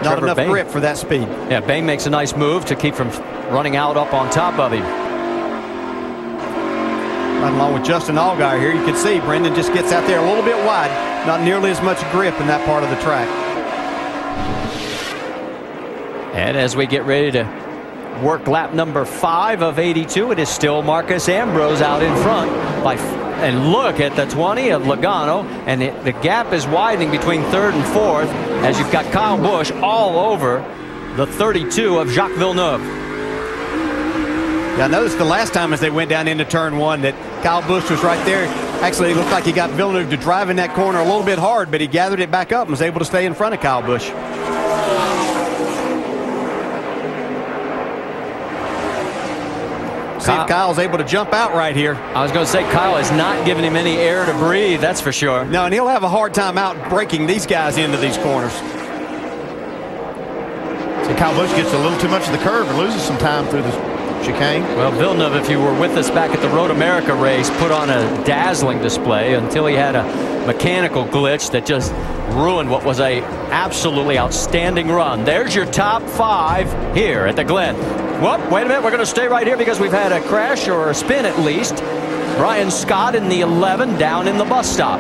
Not enough grip for that speed. Yeah, Bain makes a nice move to keep from running out up on top of him. Right along with Justin Allgaier here, you can see Brendan just gets out there a little bit wide. Not nearly as much grip in that part of the track. And as we get ready to work lap number 5 of 82, it is still Marcus Ambrose out in front. And look at the 20 of Logano, and the gap is widening between 3rd and 4th as you've got Kyle Busch all over the 32 of Jacques Villeneuve. Yeah, I noticed the last time as they went down into turn 1 that Kyle Busch was right there. Actually, it looked like he got Villeneuve to drive in that corner a little bit hard, but he gathered it back up and was able to stay in front of Kyle Busch. See if Kyle's able to jump out right here. I was going to say Kyle is not giving him any air to breathe, that's for sure. No, and he'll have a hard time out breaking these guys into these corners. So Kyle Busch gets a little too much of the curve and loses some time through the chicane. Well, Villeneuve, if you were with us back at the Road America race, put on a dazzling display until he had a mechanical glitch that just ruined what was a absolutely outstanding run. There's your top 5 here at the Glen. Well, wait a minute, we're going to stay right here because we've had a crash or a spin at least. Brian Scott in the 11 down in the bus stop.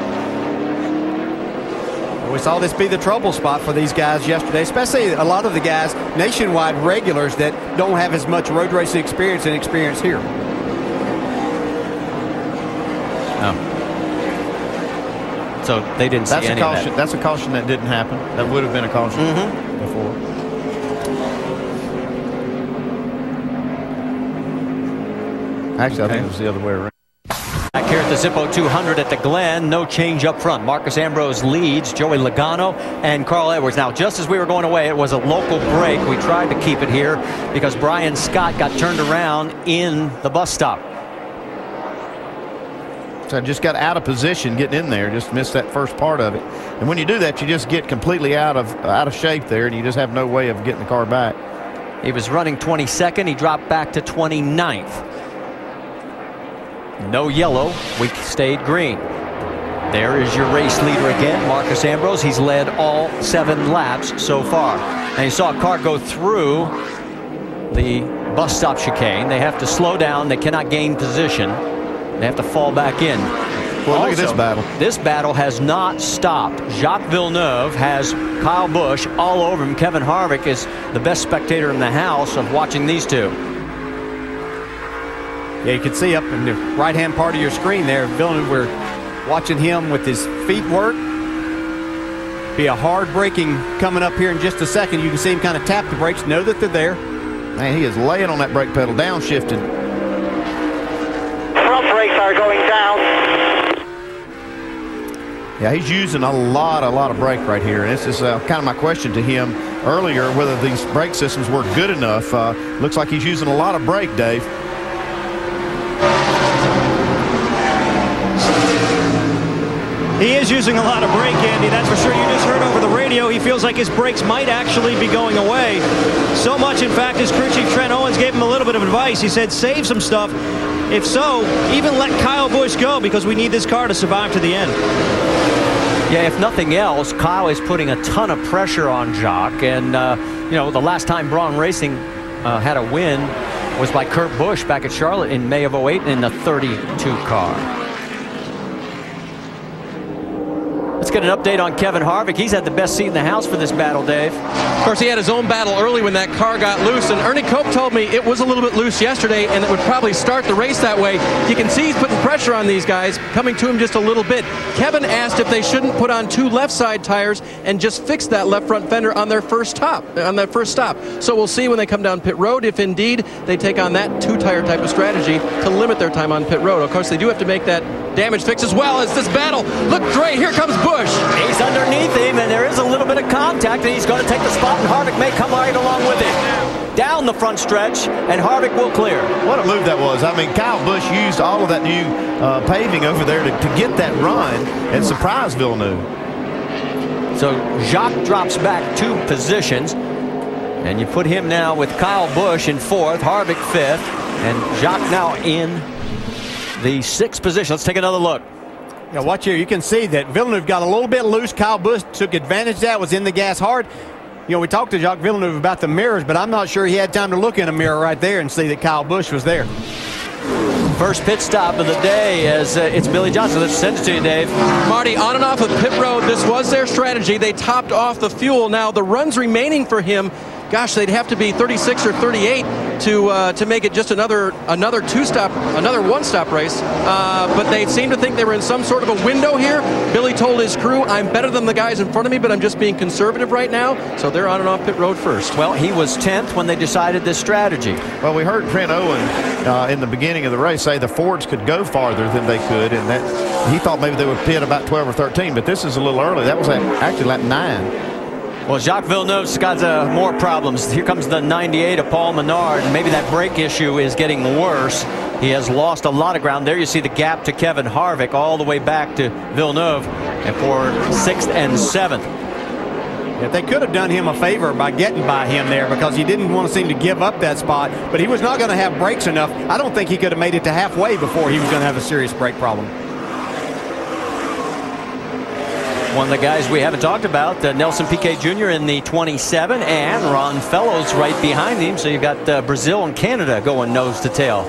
We saw this be the trouble spot for these guys yesterday, especially a lot of the guys, nationwide regulars that don't have as much road racing experience here. Oh. So they didn't see any of that. That's a caution that didn't happen. That would have been a caution before. Actually, I think it was the other way around. Back here at the Zippo 200 at the Glen, no change up front. Marcus Ambrose leads, Joey Logano and Carl Edwards. Now, just as we were going away, it was a local break. We tried to keep it here because Brian Scott got turned around in the bus stop. So I just got out of position getting in there, just missed that first part of it. And when you do that, you just get completely out of shape there, and you just have no way of getting the car back. He was running 22nd. He dropped back to 29th. No yellow. We stayed green. There is your race leader again, Marcus Ambrose. He's led all 7 laps so far. And you saw a car go through the bus stop chicane. They have to slow down. They cannot gain position. They have to fall back in. Well, look at this battle. This battle has not stopped. Jacques Villeneuve has Kyle Busch all over him. Kevin Harvick is the best spectator in the house of watching these two. Yeah, you can see up in the right-hand part of your screen there, Villeneuve, we're watching him with his feet work. Be a hard braking coming up here in just a second. You can see him kind of tap the brakes, know that they're there. Man, he is laying on that brake pedal, downshifting. Front brakes are going down. Yeah, he's using a lot of brake right here. And this is kind of my question to him earlier, whether these brake systems work good enough. Looks like he's using a lot of brake, Dave. He is using a lot of brake, Andy, that's for sure. You just heard over the radio he feels like his brakes might actually be going away. So much, in fact, his crew chief Trent Owens gave him a little bit of advice. He said, save some stuff. If so, even let Kyle Busch go because we need this car to survive to the end. Yeah, if nothing else, Kyle is putting a ton of pressure on Jacques. And, you know, the last time Braun Racing had a win was by Kurt Busch back at Charlotte in May of '08 in the 32 car. Let's get an update on Kevin Harvick. He's had the best seat in the house for this battle, Dave. Of course, he had his own battle early when that car got loose, and Ernie Cope told me it was a little bit loose yesterday, and it would probably start the race that way. You can see he's putting pressure on these guys, coming to him just a little bit. Kevin asked if they shouldn't put on 2 left side tires and just fix that left front fender on their first stop. So we'll see when they come down pit road if indeed they take on that 2-tire type of strategy to limit their time on pit road. Of course, they do have to make that damage fix as well as this battle. Look great, here comes Busch. He's underneath him, and there is a little bit of contact, and he's going to take the spot, and Harvick may come right along with him. Down the front stretch, and Harvick will clear. What a move that was. I mean, Kyle Busch used all of that new paving over there to get that run and surprise Villeneuve. So Jacques drops back 2 positions, and you put him now with Kyle Busch in 4th, Harvick 5th, and Jacques now in the 6th position. Let's take another look. Now watch here. You can see that Villeneuve got a little bit loose. Kyle Busch took advantage of that, was in the gas hard. You know, we talked to Jacques Villeneuve about the mirrors, but I'm not sure he had time to look in a mirror right there and see that Kyle Busch was there. First pit stop of the day as it's Billy Johnson. Let's send it to you, Dave. Marty, on and off of pit road, this was their strategy. They topped off the fuel. Now, the runs remaining for him, gosh, they'd have to be 36 or 38 to make it just another one-stop race. But they seem to think they were in some sort of a window here. Billy told his crew, I'm better than the guys in front of me, but I'm just being conservative right now. So they're on and off pit road first. Well, he was 10th when they decided this strategy. Well, we heard Trent Owen in the beginning of the race say the Fords could go farther than they could, and that he thought maybe they would pit about 12 or 13, but this is a little early. That was actually lap 9. Well, Jacques Villeneuve's got more problems. Here comes the 98 of Paul Menard. Maybe that brake issue is getting worse. He has lost a lot of ground. There you see the gap to Kevin Harvick all the way back to Villeneuve and for 6th and 7th. If they could have done him a favor by getting by him there, because he didn't want to seem to give up that spot, but he was not going to have brakes enough. I don't think he could have made it to halfway before he was going to have a serious brake problem. One of the guys we haven't talked about, Nelson Piquet Jr. in the 27, and Ron Fellows right behind him. So you've got Brazil and Canada going nose to tail.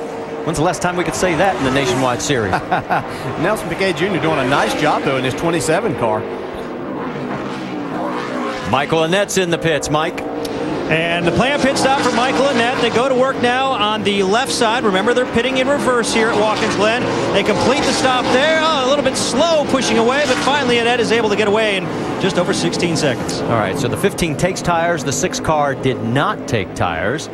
When's the last time we could say that in the Nationwide Series? Nelson Piquet Jr. doing a nice job, though, in his 27 car. Michael Annette's in the pits. Mike. And the planned pit stop for Michael Annette. They go to work now on the left side. Remember, they're pitting in reverse here at Watkins Glen. They complete the stop there. Oh, a little bit slow pushing away, but finally Annette is able to get away in just over 16 seconds. All right, so the 15 takes tires. The 6 car did not take tires.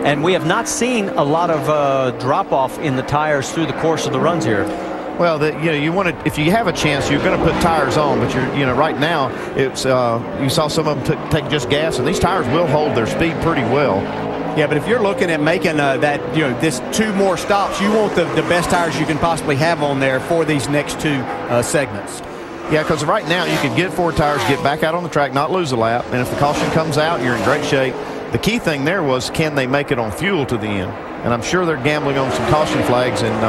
And we have not seen a lot of drop-off in the tires through the course of the runs here. Well, you want to, if you have a chance, you're going to put tires on, but right now it's you saw some of them take just gas, and these tires will hold their speed pretty well. Yeah, but if you're looking at making this 2 more stops, you want the best tires you can possibly have on there for these next 2 segments. Yeah, because right now you can get 4 tires, get back out on the track, not lose a lap, and if the caution comes out, you're in great shape. The key thing there was, can they make it on fuel to the end? And I'm sure they're gambling on some caution flags and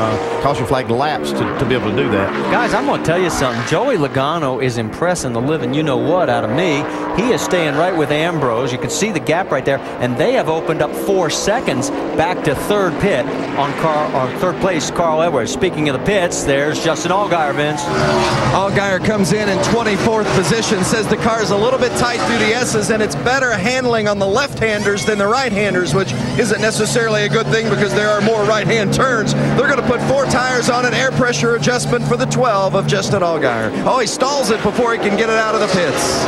caution flag laps to be able to do that. Guys, I'm going to tell you something. Joey Logano is impressing the living you-know-what out of me. He is staying right with Ambrose. You can see the gap right there. And they have opened up 4 seconds back to third pit on third place, Carl Edwards. Speaking of the pits, there's Justin Allgaier, Vince. Allgaier comes in 24th position, says the car is a little bit tight through the S's, and it's better handling on the left-handers than the right-handers, which isn't necessarily a good thing because there are more right-hand turns. They're going to put 4 tires on an air pressure adjustment for the 12 of Justin Allgaier. Oh, he stalls it before he can get it out of the pits.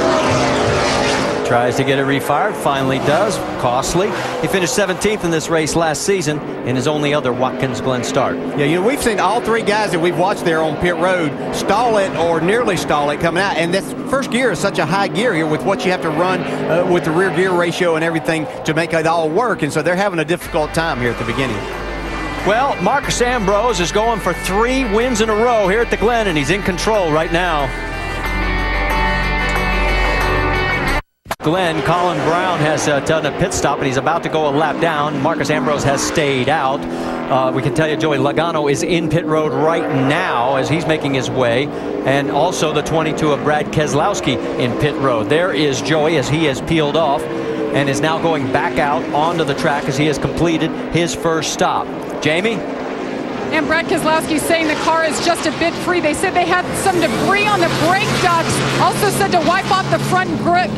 Tries to get it refired, finally does. Costly. He finished 17th in this race last season in his only other Watkins Glen start. Yeah, we've seen all 3 guys that we've watched there on pit road stall it or nearly stall it coming out. And this first gear is such a high gear here with what you have to run with the rear gear ratio and everything to make it all work. And so they're having a difficult time here at the beginning. Well, Marcus Ambrose is going for 3 wins in a row here at the Glen, and he's in control right now. Glenn, Colin Brown has done a pit stop, and he's about to go a lap down. Marcus Ambrose has stayed out. We can tell you Joey Logano is in pit road right now as he's making his way. And also the 22 of Brad Keselowski in pit road. There is Joey as he has peeled off and is now going back out onto the track as he has completed his first stop. Jamie? And Brad Keselowski saying the car is just a bit free. They said they had some debris on the brake ducts. Also said to wipe off the front grill,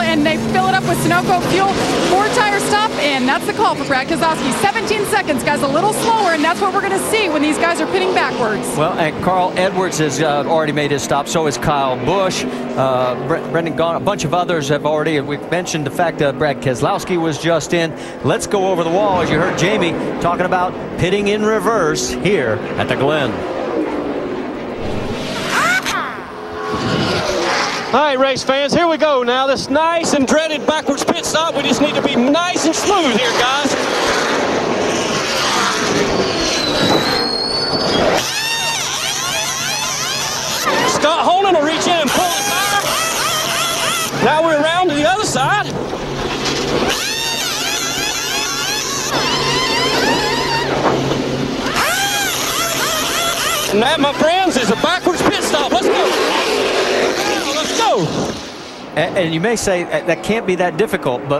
and they fill it up with Sunoco fuel. 4-tire stop, and that's the call for Brad Keselowski. 17 seconds, guys, a little slower, and that's what we're going to see when these guys are pitting backwards. Well, and Carl Edwards has already made his stop. So has Kyle Busch. Brendan Gaughan, a bunch of others have already. We've mentioned the fact that Brad Keselowski was just in. Let's go over the wall, as you heard Jamie talking about pitting in reverse here at the Glen. All right, race fans, here we go now. This nice and dreaded backwards pit stop. We just need to be nice and smooth here, guys. Scott Holden will reach in and pull the tire. Now we're around to the other side. And that, my friends, is a backwards pit stop. Let's go. And you may say that can't be that difficult, but